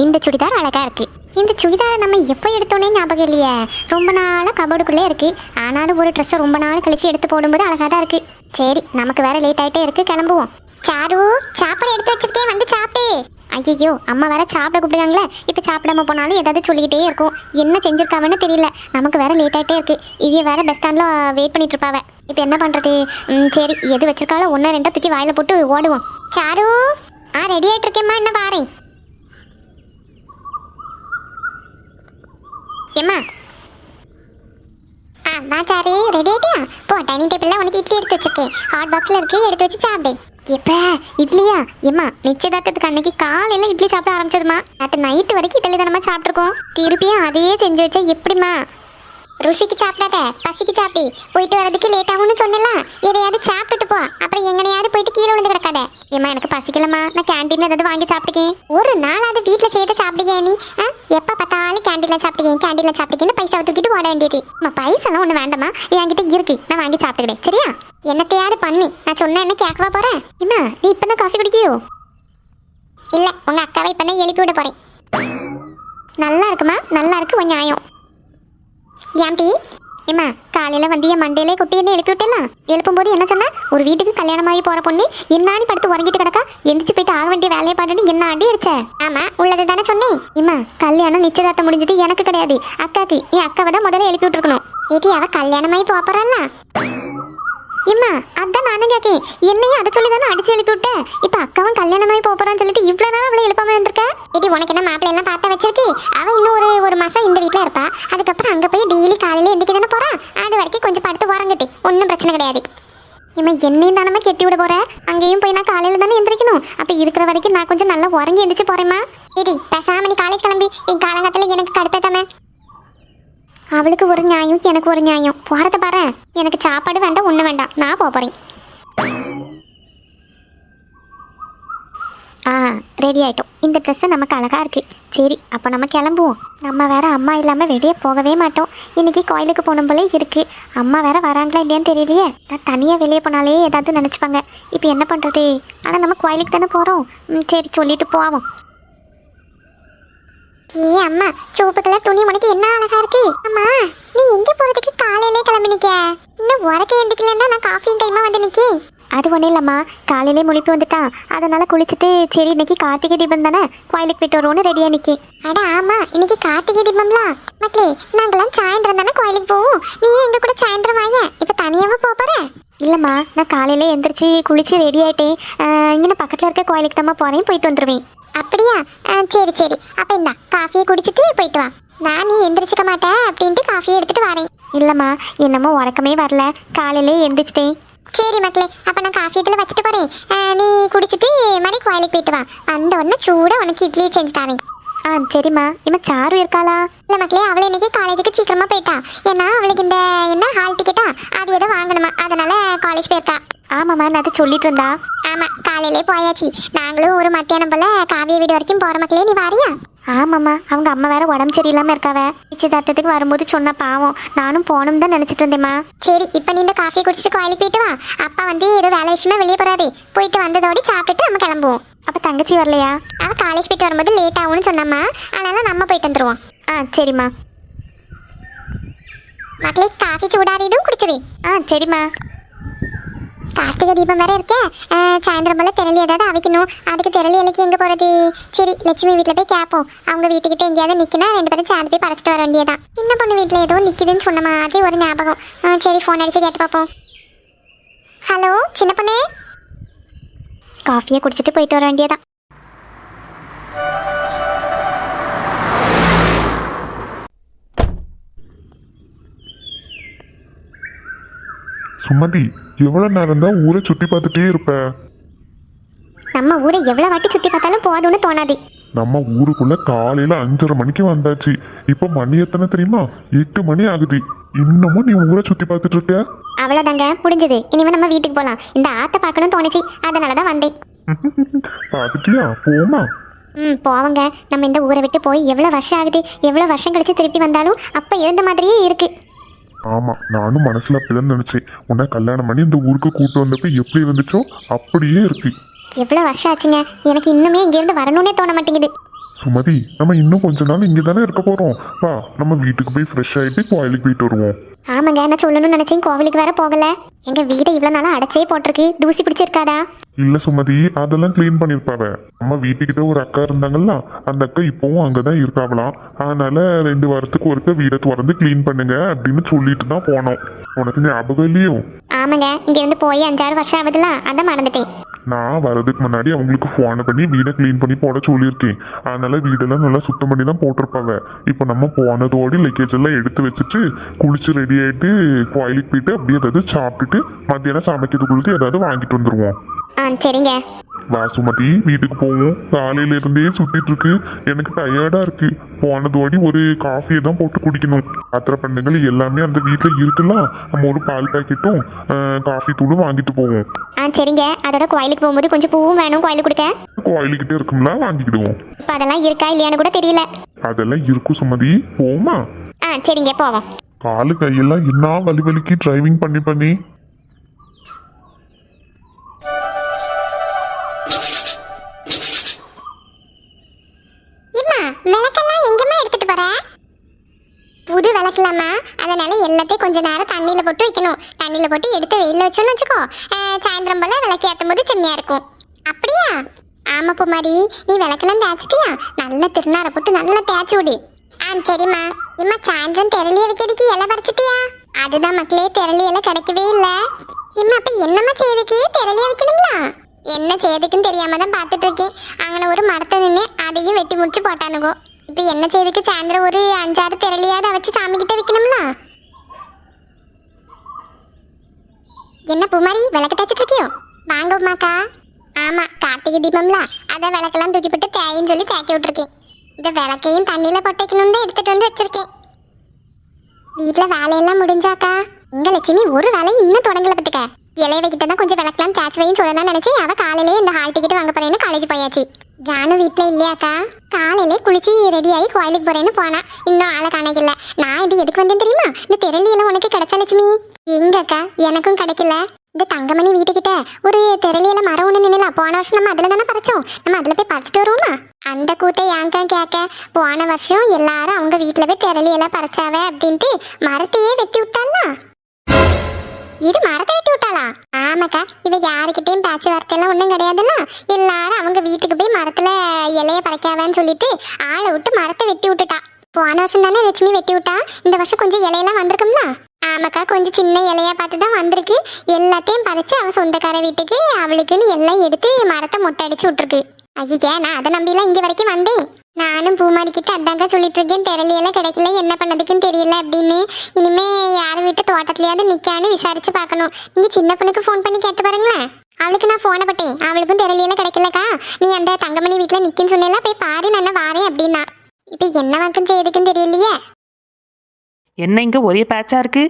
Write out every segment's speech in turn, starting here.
இந்த சுடிதார் அழகா இருக்கு. இந்த சுடிதாரை நம்ம எப்போ எடுத்தோன்னே ஞாபகம் இல்லையே. ரொம்ப நாளாக கபோர்டுக்குள்ளே இருக்கு. ஆனாலும் ஒரு ட்ரெஸ்ஸை ரொம்ப நாள் கழிச்சு எடுத்து போடும்போது அழகாக தான் இருக்கு. சரி, நமக்கு வேற லேட் ஆகிட்டே இருக்கு, கிளம்புவோம். சாரு, சாப்பாடு எடுத்து வச்சிருக்கேன், வந்து சாப்பிட்டு. ஐயோ, அம்மா வேற சாப்பிட கூப்பிடுவாங்களே. இப்போ சாப்பிடாம போனாலும் ஏதாவது சொல்லிக்கிட்டே இருக்கும். என்ன செஞ்சிருக்காவன்னு தெரியல. நமக்கு வேற லேட் ஆகிட்டே இருக்கு. இவ வேற பஸ் ஸ்டாண்டில் வெயிட் பண்ணிட்டு இருப்பாவ. இப்போ என்ன பண்ணுறது? சரி, எது வச்சிருக்காலும் ஒன்றா ரெண்டா தூக்கி வாயில் போட்டு ஓடுவோம். சாரு, ரெடி ஆகிட்டு இருக்கேம்மா, என்ன பாரு. ஏம்மா, வா சாரி, ரெடி ஆகிட்டியா? போ, டைனிங் டேபிளில் உனக்கு இட்லி எடுத்து வச்சிருக்கேன். ஹாட் பாக்ஸில் இருக்கு, எடுத்து வச்சு சாப்பிடு. எப்போ இட்லியா? ஏம்மா, நிச்சயதார்த்தத்துக்கு அன்னைக்கு காலையில் இட்லி சாப்பிட ஆரம்பிச்சதுமா. நேற்று நைட்டு வரைக்கும் இட்லி தானம்மா சாப்பிட்ருக்கோம். திருப்பியும் அதையே செஞ்சு வச்சா எப்படிம்மா? ருசிக்கு சாப்பிடாத, பசிக்கு சாப்பி. போயிட்டு வரதுக்கு லேட் ஆகும்னு சொன்னலாம். எதையாவது சாப்பிட்டுட்டு போ, அப்புறம் எங்கனையாவது போயிட்டு கீழே விழுந்து கிடக்காத. ஏம்மா, எனக்கு பசிக்கலம்மா, நான் கேண்டீன்ல ஏதாவது வாங்கி சாப்பிட்டுக்கேன். ஒரு நாளாவது வீட்டில் செய்த சாப்பிடுங்க நீ. எப்போ பார்த்தாலும் கேண்டீன்ல சாப்பிட்டுக்கேன்னு பைசா தூக்கிட்டு ஓட வேண்டியது. பைசாலாம் ஒன்று வேண்டாமா, என்கிட்ட இருக்கு, நான் வாங்கி சாப்பிட்டுக்கிட்டேன். சரியா? என்னத்தையாவது பண்ணி நான் சொன்ன என்ன கேட்கவா போறேன்? ஏம்மா, நீ இப்போ தான் காஃபி குடிக்கியோ? இல்லை, உங்கள் அக்காவை இப்போ தான் எழுப்பி விட போறேன். நல்லா இருக்குமா? நல்லா இருக்கு உன் நியாயம். ஏன்டி? ஏம்மா, காலையில் வந்து என் மண்டையிலே கொட்டி என்ன எழுப்பி விட்டலாம். எழுப்பும்போது என்ன சொன்னா? ஒரு வீட்டுக்கு கல்யாணமாகி போகிற பொண்ணு என்னாடி படுத்து உறங்கிட்டு கிடக்கா, எந்திரிச்சு போயிட்டு ஆக வேண்டிய வேலையை பாட்டுன்னு என்ன அடி அடிச்ச? ஆமாம், உள்ளது தானே சொன்னேன். ஏம்மா, கல்யாணம் நிச்சயதார்த்தம் முடிஞ்சது எனக்கு கிடையாது, அக்காக்கு. என் அக்காவை தான் முதல்ல எழுப்பி விட்டுருக்கணும். ஏடி, அவள் கல்யாணமாகி போகிறல்ல? ஏம்மா, அதான் நானும் கேட்கேன். என்னையும் அதை சொல்லி தானே அடிச்சு எழுப்பி விட்டேன். இப்போ அக்காவும் கல்யாணமாகி போகிறான்னு சொல்லிட்டு இவ்வளோ நேரம் அவளை எழுப்பாமல் இருந்திருக்க. ஏடி, உனக்கு என்ன மாப்பிள்ளை எல்லாம் பார்த்தா வச்சிருக்கு? அவள் இன்னும் ஒரு மாதம் இந்த வீட்டில் இருப்பா. அதுக்கப்புறம் அங்கே போய் டெய்லி காலையில் எந்திரிக்க தானே போகிறான். அது வரைக்கும் கொஞ்சம் படுத்து உறங்கிட்டு ஒன்றும் பிரச்சனை கிடையாது. ஏம்மா, என்னையும் தானே கெட்டி விட போகிறேன். அங்கேயும் போய் நான் காலையில் தானே எந்திரிக்கணும். அப்போ இருக்கிற வரைக்கும் நான் கொஞ்சம் நல்லா உறங்கி எந்திரிச்சு போகிறேம்மா. ஏடி, பேசாம நீ காலேஜ் கிளம்பி. என் காலங்கத்தில் எனக்கு கடுப்பேத்தாம. அவளுக்கு ஒரு நியாயம், எனக்கு ஒரு நியாயம். போகிறத பாரு. எனக்கு சாப்பாடு வேண்டாம், ஒன்றும் வேண்டாம், நான் போகிறேன். ரெடி ஆகிட்டோம். இந்த ட்ரெஸ்ஸு நமக்கு அழகாக இருக்குது. சரி, அப்போ நம்ம கிளம்புவோம். நம்ம வேற அம்மா இல்லாமல் வெளியே போகவே மாட்டோம். இன்றைக்கி கோயிலுக்கு போகணும் போலே இருக்குது. அம்மா வேற வராங்களா இல்லையான்னு தெரியலையே. நான் தனியாக வெளியே போனாலே ஏதாவது நினச்சிப்பாங்க. இப்போ என்ன பண்ணுறது? ஆனால் நம்ம கோயிலுக்கு தானே போகிறோம். சரி, சொல்லிட்டு போவோம். ஏ அம்மா, சிவப்பு கலர் துணி உனக்கு என்ன அழகா இருக்கு. அம்மா, நீ எங்கே போகிறதுக்கு காலையிலே கிளம்பி நிற்க? இன்னும் உரக்க எந்திக்கலன்னா நான் காஃபியும் டைமாக வந்து நிற்கி. அது ஒன்றும் இல்லைம்மா, காலையிலே முழிப்பு வந்துட்டான். அதனால் குளிச்சுட்டு சரி இன்னைக்கு கார்த்திகை தீபம் தானே, கோயிலுக்கு போய்ட்டு வருவோன்னு ரெடியாக நிற்கி. அட ஆமாம், இன்னைக்கு கார்த்திகை தீபம்லா. மக்களே, நாங்களாம் சாயந்தரம் தானே கோயிலுக்கு போவோம். நீ எங்கள் கூட சாயந்தரம் வாங்க. இப்போ தனியாகவும் போகிற? இல்லைம்மா, நான் காலையிலே எந்திரிச்சு குளிச்சு ரெடி ஆகிட்டேன். இங்கே பக்கத்தில் இருக்க கோயிலுக்கு தாம்மா போகிறேன், போயிட்டு வந்துடுவேன். அப்படியா? சரி சரி, அப்போ இந்த காஃபியை குடிச்சிட்டு போயிட்டு வா. நான் நீ எந்திரிச்சிக்க மாட்டேன் அப்படின்ட்டு காஃபியை எடுத்துகிட்டு வரேன். இல்லைம்மா, என்னமோ உறக்கமே வரல, காலையிலே எந்திரிச்சிட்டேன். சரி மக்களே, அப்போ நான் காஃபி இதில் வச்சுட்டு போகிறேன். நீ குடிச்சிட்டு மணி கோயிலுக்கு போயிட்டு வா. வந்த உடனே சூடாக உனக்கு இட்லி செஞ்சு தரேன். சரிம்மா. இம்மா சாரு இருக்காளா? இல்லை மக்களே, அவளை இன்னைக்கு காலேஜுக்கு சீக்கிரமாக போயிட்டா. ஏன்னா அவளுக்கு இந்த என்ன ஹால் டிக்கெட்டா அது எதோ வாங்கணுமா, அதனால காலேஜ் போயிருக்கா. ஆமாம்மா, நான் அதை சொல்லிட்டு இருந்தா. ஆமாம், காலையிலே போயாச்சு. நாங்களும் ஒரு மத்தியானம் போல் காவிய வீடு வரைக்கும் போகிற மக்களே, நீ வாரியா? ஆமாம்மா, அவங்க அம்மா வேற உடம்பு சரியில்லாமல் இருக்காவ. நிச்சயதார்த்தத்துக்கு வரும்போது சொன்ன பாவம், நானும் போகணும் தான் நினச்சிட்டு இருந்தேம்மா. சரி, இப்போ நீ இந்த காஃபி குடிச்சிட்டு கோயிலுக்கு போயிட்டு வா. அப்பா வந்து ஏதோ வேலை விஷயமா வெளியே போகிறாரு. போயிட்டு வந்ததோடு சாப்பிட்டுட்டு நம்ம கிளம்புவோம். அப்போ தங்கச்சி வரலையா? அவள் காலேஜ் போயிட்டு வரும்போது லேட் ஆகும்னு சொன்னம்மா. அதனால நம்ம போயிட்டு வந்துடுவோம். சரிம்மா. மக்களே, காஃபி சூடாறிடும், குடிச்சிரு. சரிம்மா. கார்த்திகை தீபம் வேற இருக்கே. சாயந்தரம் போல் திரளி ஏதாவது அவிக்கணும். அதுக்கு திரளி இலைக்கு எங்கே போகிறது? சரி, லட்சுமி வீட்டில் போய் கேட்போம். அவங்க வீட்டுக்கிட்ட எங்கேயாவது நிற்கினா 2 பேரும் சேர்ந்து போய் பறிச்சிட்டு வர வேண்டியதான். சின்ன பொண்ணு வீட்டில் ஏதோ நிற்கிதுன்னு சொன்னமா, அது ஒரு ஞாபகம். சரி, ஃபோன் அடித்து கேட்டு பார்ப்போம். ஹலோ சின்ன பொண்ணே. காஃபியை குடிச்சிட்டு போயிட்டு வர வேண்டியதான். சுமதி, எவ்வளவு நேரம் தான் ஊரை சுத்தி பார்த்துட்டே இருப்ப? நம்ம ஊரை எவ்வளவு வாட்டி சுத்தி பார்த்தாலும் போதும்னு தோணாது. நம்ம ஊருக்குள்ள காலையில 5:30 மணிக்கு வந்தாச்சு. இப்போ மணி எத்தனை தெரியுமா? 8 மணி ஆகுது. இன்னமும் நீ ஊரை சுத்தி பார்த்துட்டு இருக்க? அவ்வளோதாங்க, முடிஞ்சது. இனிமே நம்ம வீட்டுக்கு போகலாம். இந்த ஆத்தை பார்க்கணும்னு தோணுச்சு, அதனால தான் வந்தேன். பார்த்துட்டியா? போமா. போவங்க. நம்ம இந்த ஊரை விட்டு போய் எவ்வளோ வருஷம் ஆகுது. எவ்வளோ வருஷம் கழிச்சு திருப்பி வந்தாலும் அப்போ இருந்த மாதிரியே இருக்கு. ஆமா, நானும் மனசுல அப்படிதான் நினைச்சேன். உன்னை கல்யாணம் பண்ணி இந்த ஊருக்கு கூட்டு வந்தப்ப எப்படி இருந்துச்சோ அப்படியே இருக்கு. எவ்வளோ வருஷம் ஆச்சுங்க. எனக்கு இன்னுமே இங்கேருந்து வரணும்னே தோண மாட்டேங்குது. சுமதி, நம்ம இன்னும் கொஞ்ச நாள் இங்கே தானே இருக்க போறோம். வா, நம்ம வீட்டுக்கு போய் ஃப்ரெஷ் ஆயிட்டு கோயிலுக்கு போயிட்டு வருவோம். ஆமாங்க, நான் சொல்லணும்னு நினைச்சேன், கோவிலுக்கு வேற போகல. எங்க வீடு இவ்வளவு நாளா அடைச்சே போட்டிருக்கு, தூசி பிடிச்சிருக்காதா? இல்ல சுமதி, அதெல்லாம் க்ளீன் பண்ணிருப்பாவ. நம்ம வீட்டுக்கிட்ட ஒரு அக்கா இருந்தாங்கல்ல, அந்த அக்கா இப்பவும் அங்கதான் இருக்காவலாம். அதனால 2 வாரத்துக்கு ஒருக்க வீடை திறந்து க்ளீன் பண்ணுங்க அப்படின்னு சொல்லிட்டு தான் போனோம். உனக்கு ஞாபகம் இல்லையோ? ஆமாங்க, இங்க இருந்து போய் 5-6 வருஷம் ஆகுதுல, அதான் மறந்துட்டேன். நான் வரதுக்கு முன்னாடி அவங்களுக்கு ஃபோன் பண்ணி வீடை க்ளீன் பண்ணி போட சொல்லியிருக்கேன். அதனால வீடெல்லாம் நல்லா சுத்தம் பண்ணி தான் போட்டிருப்பாங்க. இப்போ நம்ம போனதோடு லக்கேஜ் எல்லாம் எடுத்து வச்சுட்டு குளிச்சு ரெடி ஆயிட்டு கோயிலுக்கு போயிட்டு அப்படியே ஏதாவது சாப்பிட்டுட்டு மத்தியானம் சமைக்கிறதுக்குள்ளே ஏதாவது வாங்கிட்டு வந்துருவோம். சரிங்க. வா சுமதி, வீட்டுக்கு போவோம். காலையில இருந்தே சுத்திட்டு இருக்கு, எனக்கு டயர்டா இருக்கு. போனதோடி ஒரு காஃபியை தான் போட்டு குடிக்கணும். பாத்திர பண்ணுங்கள் எல்லாமே அந்த வீட்டுல இருக்குல்ல, நம்ம ஒரு பால் பாக்கெட்டும் காஃபி தூளும் வாங்கிட்டு போவோம். சரிங்க. அதோட கோயிலுக்கு போகும்போது கொஞ்சம் பூவும் வேணும், கோயிலுக்கு கொடுக்க. கோயிலுக்கிட்டே இருக்கும்ல, வாங்கிக்கிடுவோம். இப்ப அதெல்லாம் இருக்கா இல்லையான்னு கூட தெரியல. அதெல்லாம் இருக்கும் சுமதி, போமா. சரிங்க, போவோம். காலு கையெல்லாம் என்ன வலி வலிக்கு டிரைவிங் பண்ணி பண்ணி. விளக்கெல்லாம் எங்கம்மா எடுத்துட்டு போற? புது விளக்கலாமா, அதனால எல்லாத்தையும் கொஞ்ச நேரம் தண்ணியில போட்டு வைக்கணும். தண்ணியில போட்டு எடுத்து வெயில வச்சோன்னு வச்சுக்கோ, சாயந்தரம் போல விளக்கு ஏற்றும் போது செம்மையா இருக்கும். அப்படியா? ஆமா பூமாரி, நீ விளக்கெல்லாம் தேய்ச்சிட்டியா? நல்லா திருநாரை போட்டு நல்லா தேய்ச்சி விடு. சரிம்மா. இம்மா, சாயந்தரம் திரளிய வைக்கிறதுக்கு இலை பறிச்சிட்டியா? அதுதான் மக்களே, திரளி எல்லாம் கிடைக்கவே இல்லை. இம்மா, அப்ப என்னம்மா செய்யறதுக்கு திரளிய வைக்கணுங்களா? என்ன செய்யறதுக்குன்னு தெரியாம தான் பார்த்துட்டு இருக்கேன். அங்கே ஒரு மரத்தை நின்று அதையும் வெட்டி முடிச்சு போட்டானுங்கோ. இப்போ என்ன செய்யறதுக்கு சாயந்தரம் ஒரு 5-6 திரளியாவது வச்சு சாமி கிட்ட வைக்கணும்ல. என்ன பூமாரி, விளக்கு தச்சுட்டு இருக்கியோ? வாங்க உமாக்கா. ஆமா, கார்த்திகை தீபம்ல, அதான் விளக்கெல்லாம் தூக்கி போட்டு தேயின்னு சொல்லி தேக்கி விட்டுருக்கேன். இந்த விளக்கையும் தண்ணியில போட்டு வைக்கணும் தான் எடுத்துட்டு வந்து வச்சிருக்கேன். வீட்டுல வேலையெல்லாம் முடிஞ்சாக்கா? உங்க லட்சுமி ஒரு வேலையும் இன்னும் தொடங்கல பட்டுக்க. இலைய வைக்கிட்ட தான் கொஞ்சம் விளக்கலாம் தேய்ச்சி வைன்னு சொல்லலாம் நினைச்சேன். அவ காலையிலேயே இந்த ஹால் டிக்கெட் வாங்க போறேன்னு காலேஜ் போயாச்சு. ஜானு வீட்டுல இல்லையாக்கா? காலையிலே குளிச்சு ரெடி ஆகி கோயிலுக்கு போறேன்னு போனா, இன்னும் ஆளை காணக்கில்ல. நான் இது எதுக்கு வந்தேன் தெரியுமா? இந்த திரளி எல்லாம் உனக்கு கிடைச்சா லட்சுமி? எங்கக்கா, எனக்கும் கிடைக்கல. இந்த தங்கமணி வீட்டுக்கிட்ட ஒரு திரளியில மரம் ஒண்ணு நின்னல, போன வருஷம் நம்ம அதுல தானே பறிச்சோம். நம்ம அதுல போய் பறிச்சுட்டு வருவோமா? அந்த கூத்தை ஏங்கா கேட்க, போன வருஷம் எல்லாரும் அவங்க வீட்டுல போய் திரளியெல்லாம் பறிச்சாவ அப்படின்ட்டு மரத்தையே வெட்டி விட்டாளா? இது மரத்தை வெட்டி விட்டாளா? ஆமாக்கா, இவ யாருக்கிட்டையும் பேச்சு வார்த்தையெல்லாம் ஒன்றும் கிடையாதுல்ல. எல்லாரும் அவங்க வீட்டுக்கு போய் மரத்துல இலைய பறிக்காவேன்னு சொல்லிட்டு ஆளை விட்டு மரத்தை வெட்டி விட்டுட்டா. போன வருஷம் தானே லட்சுமி வெட்டி விட்டா, இந்த வருஷம் கொஞ்சம் இலையெல்லாம் வந்திருக்கும்ல. ஆமாக்கா, கொஞ்சம் சின்ன இலையா பார்த்து தான் வந்திருக்கு. எல்லாத்தையும் பறிச்சு அவ சொந்தக்கார வீட்டுக்கு அவளுக்குன்னு எல்லாம் எடுத்து மரத்தை மொட்டை அடிச்சு விட்டுருக்கு. ஐயா, நான் அதை நம்பிலாம் இங்கே வரைக்கும் வந்தேன். நானும் பூமாரிக்கிட்ட அதாங்க சொல்லிட்டு இருக்கேன், திரளியெல்லாம் கிடைக்கல, என்ன பண்ணதுக்குன்னு தெரியல அப்படின்னு. இனிமே யார் வீட்டு தோட்டத்துலயாவது நிக்கான்னு விசாரிச்சு பார்க்கணும். நீங்க சின்ன பொண்ணுக்கு ஃபோன் பண்ணி கேட்டு பாருங்களேன். அவளுக்கு நான் ஃபோனை பட்டேன், அவளுக்கும் திரளியெல்லாம் கிடைக்கலக்கா. நீ அந்த தங்கமணி வீட்டில் நிற்குன்னு சொன்னேலாம், போய் பாரு, நான் வாரேன் அப்படின்னா. இப்போ என்ன வாக்கம் செய்யறதுக்குன்னு தெரியலையே. என்ன இங்க ஒரே பேட்சா இருக்கு?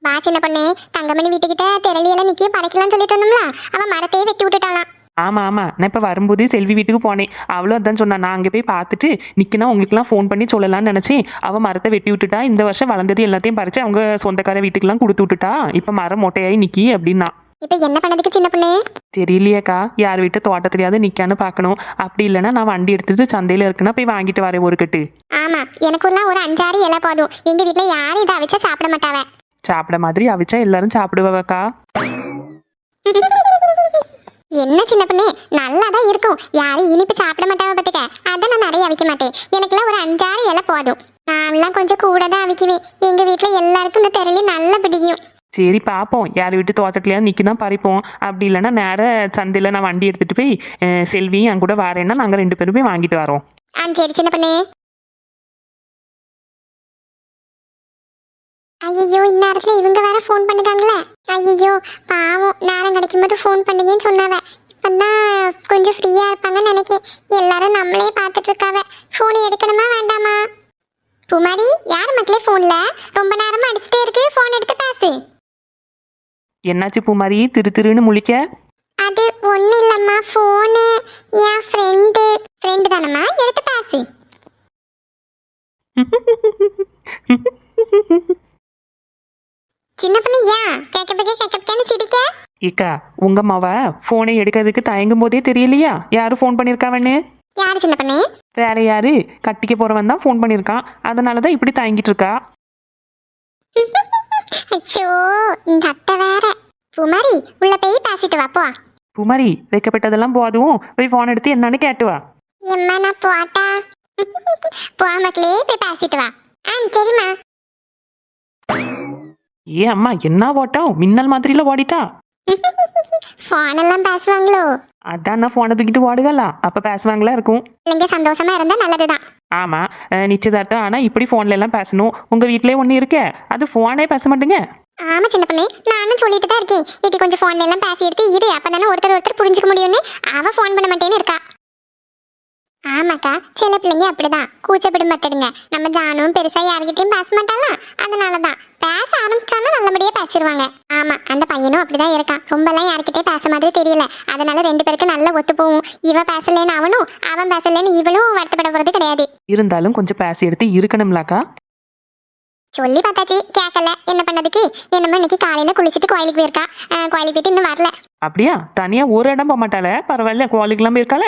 வா சின்ன பொண்ணு, தங்கமணி வீட்டுக்கிட்ட திரளியெல்லாம் நிக்கி பறிக்கலாம்னு சொல்லிட்டு வந்தோம்ல, அவன் மரத்தையே வெட்டி விட்டுட்டாளாம். ஆமா நான் இப்ப வரும்போது செல்வி வீட்டுக்கு போனேன். அவளும் அதான் சொன்னா, நான் அங்கே போய் பார்த்துட்டு நிக்கினா உங்களுக்குலாம் ஃபோன் பண்ணி சொல்லலாம்னு நினைச்சேன். அவன் மரத்தை வெட்டி விட்டுட்டா, இந்த வருஷம் வளர்ந்தது எல்லாத்தையும் பறிச்சு அவங்க சொந்தக்கார வீட்டுக்கெல்லாம் கொடுத்து விட்டுட்டா. இப்ப மரம் மொட்டையாயி நிக்கி அப்படின்னா. இப்போ என்ன பண்ணதுக்கு சின்ன பொண்ணு? தெரியலையேக்கா, யார் வீட்டு தோட்டத்திலேயாவது நிக்கான்னு பார்க்கணும். அப்படி இல்லைன்னா நான் வண்டி எடுத்துட்டு சந்தையில இருக்குன்னா போய் வாங்கிட்டு வரேன் ஒரு கட்டு. ஆமா, எனக்குலாம் ஒரு 5-6 இலை போதும். எங்க வீட்டுல யாரும் இதை அவிச்சா சாப்பிட மாட்டாவ. சாப்பிட மாதிரி அவிச்சா எல்லாரும் சாப்பிடுவாக்கா. என்ன சின்ன பொண்ணு, நல்லாதான் இருக்கும். யாரும் இனிப்பு சாப்பிட மாட்டாவ பத்துக்க. அதான் நான் நிறைய அவிக்க மாட்டேன். எனக்குலாம் ஒரு 5-6 இலை போதும். நான்லாம் கொஞ்சம் கூட தான் அவிக்குவேன். எங்க வீட்டுல எல்லாருக்கும் இந்த திரளி நல்லா பிடிக்கும். சரி பார்ப்போம், யார் வீட்டு தோட்டத்துலையாவது நிற்கினா பறிப்போம். அப்படி இல்லைன்னா நேராக சந்தையில் நான் வண்டி எடுத்துகிட்டு போய் செல்வியும் என் கூட வரேன்னா நாங்கள் 2 பேரும் போய் வாங்கிட்டு வரோம். சரி சின்ன பொண்ணு. ஐயோ, இந்நேரத்துல இவங்க வேற ஃபோன் பண்ணுதாங்களே. ஐயோ பாவம், நேரம் கிடைக்கும் போது ஃபோன் பண்ணுங்கன்னு சொன்னாவ. இப்பதான் கொஞ்சம் ஃப்ரீயா இருப்பாங்கன்னு நினைக்கேன். எல்லாரும் நம்மளே பார்த்துட்டு இருக்காவ. ஃபோன் எடுக்கணுமா வேண்டாமா? பூமாரி, யார் மக்களே ஃபோன்ல ரொம்ப நேரமா அடிச்சுட்டே இருக்கு, ஃபோன் எடுத்து பேசு. என்னாச்சு பூமாரி, திருன்னு முழிக்க? அது ஒன்றும் இல்லைம்மா, ஃபோனு என் ஃப்ரெண்டு தானம்மா, எடுத்து பேசு. சின்ன பொண்ணு, ஏன் கேட்கன்னு சிரிக்க? ஏக்கா, உங்க மாவ ஃபோனை எடுக்கிறதுக்கு தயங்கும் போதே தெரியலையா யாரும் ஃபோன் பண்ணியிருக்காவன்னு? யாரு சின்ன பண்ணே? வேற யாரு, கட்டிக்க போறவன் தான் ஃபோன் பண்ணியிருக்கான். அதனால தான் இப்படி தயங்கிட்டு இருக்கா. அச்சோ, இந்த அத்தை வேற. குமாரி, உள்ள போய் பேசிட்டு வா போ. குமாரி, வைக்கப்பட்டதெல்லாம் போதும், போய் ஃபோன் எடுத்து என்னன்னு கேட்டு வா. எம்மா நான் போட்டா? போ மக்களே, போய் பேசிட்டு வா. சரிம்மா. ஏ அம்மா, என்ன ஓட்டம், மின்னல் மாதிரில ஓடிட்டா. போன் எல்லாம் பேசுவாங்களோ? அதான் நான் ஃபோனை தூக்கிட்டு ஓடுகலா, அப்ப பேசுவாங்களா இருக்கும். பிள்ளைங்க சந்தோஷமா இருந்தா நல்லதுதான். ஆமா, நிச்சயதார்த்தம் ஆனா இப்படி ஃபோன்ல எல்லாம் பேசணும். உங்க வீட்லயே ஒண்ணு இருக்க, அது ஃபோனே பேச மாட்டேங்க. ஆமா சின்ன பண்ணே, நானும் சொல்லிட்டு தான் இருக்கேன். இது கொஞ்சம் போன்ல எல்லாம் பேசி எடுத்து இரு, அப்பதானே ஒருத்தர் புரிஞ்சுக்க முடியும்னு. அவ போன் பண்ண மாட்டேன்னு இருக்கா. ஆமாக்கா, சில பிள்ளைங்க அப்படிதான் கூச்சப்படும் பத்துடுங்க. நம்ம ஜானும் பெருசா யாருக்கிட்டையும் பேச மாட்டாளா, அதனாலதான் பேச ஆரம்பிச்சானா நல்லபடியா பேசிடுவாங்க. ஆமா, அந்த பையனும் அப்படிதான் இருக்கான். ரொம்பலாம் யாருக்கிட்டே பேச மாதிரி தெரியல. அதனால 2 பேருக்கு நல்ல ஒத்து போகும். இவ பேசலன்னு அவனும், அவன் பேசலன்னு இவளும் வருத்தப்பட போறது கிடையாது. இருந்தாலும் கொஞ்சம் பேசி எடுத்து இருக்கணும்லாக்கா. சொல்லி பார்த்தாச்சு, கேட்கல. என்ன பண்ணதுக்கு? என்னமோ இன்னைக்கு காலையில குளிச்சுட்டு கோயிலுக்கு போயிருக்கா. கோயிலுக்கு போயிட்டு இன்னும் வரல. அப்படியா? தனியா ஒரு இடம் போக மாட்டாள? பரவாயில்ல, கோயிலுக்குலாம் போயிருக்காள.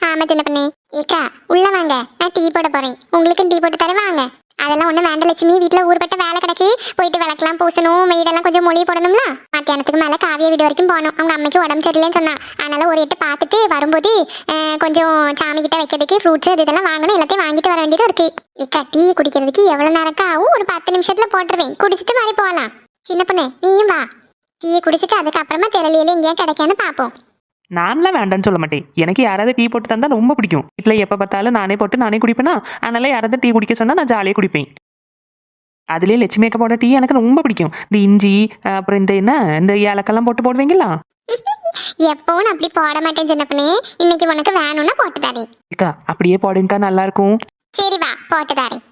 ஆமா சின்ன பண்ணே. ஏக்கா உள்ள வாங்க, நான் டீ போட போறேன். உங்களுக்கு டீ போட்டு தர வாங்க. அதெல்லாம் ஒண்ணு வேண்ட லட்சுமி, வீட்டுல ஊர்பட்ட வேலை கிடக்கு. போயிட்டு விளக்கெல்லாம் பூசணும், வீடெல்லாம் கொஞ்சம் மொழி போடணும்ல. மத்தியானத்துக்கு மேல காவிய வீடு வரைக்கும் போகணும். அவங்க அம்மைக்கு உடம்பு சரியில்லைன்னு சொன்னா. அதனால ஒரு எட்டு பார்த்துட்டு வரும்போது கொஞ்சம் சாமி கிட்ட வைக்கிறதுக்கு ஃப்ரூட்ஸ் இதெல்லாம் வாங்கணும். எல்லாத்தையும் வாங்கிட்டு வர வேண்டியது இருக்கு. ஏக்கா டீ குடிக்கிறதுக்கு எவ்வளவு நேரக்கா ஆகும்? ஒரு 10 நிமிஷத்துல போட்டுருவேன். குடிச்சிட்டு மாதிரி போகலாம். சின்ன பொண்ணு நீயும் வா. டீயை குடிச்சிட்டு அதுக்கப்புறமா திரளியில எங்கேயா கிடைக்கான்னு பார்ப்போம். நான்லாம் வேண்டான்னு சொல்ல மாட்டேன். எனக்கு யாராவது டீ போட்டு தந்தா ரொம்ப பிடிக்கும். வீட்டில் எப்போ பார்த்தாலும் நானே போட்டு நானே குடிப்பேனா, அதனால யாராவது டீ குடிக்க சொன்னா நான் ஜாலியாக குடிப்பேன். அதுலேயே லட்சுமி அக்கா போட டீ எனக்கு ரொம்ப பிடிக்கும். இந்த இஞ்சி அப்புறம் இந்த ஏலக்கெல்லாம் போட்டு போடுவீங்களா? எப்பவும் அப்படி போட மாட்டேன் சின்ன பொண்ணு. இன்னைக்கு உனக்கு வேணும்னா போட்டு தரேன். அக்கா அப்படியே போடுங்கக்கா, நல்லா இருக்கும். சரி வா, போட்டு தரேன்.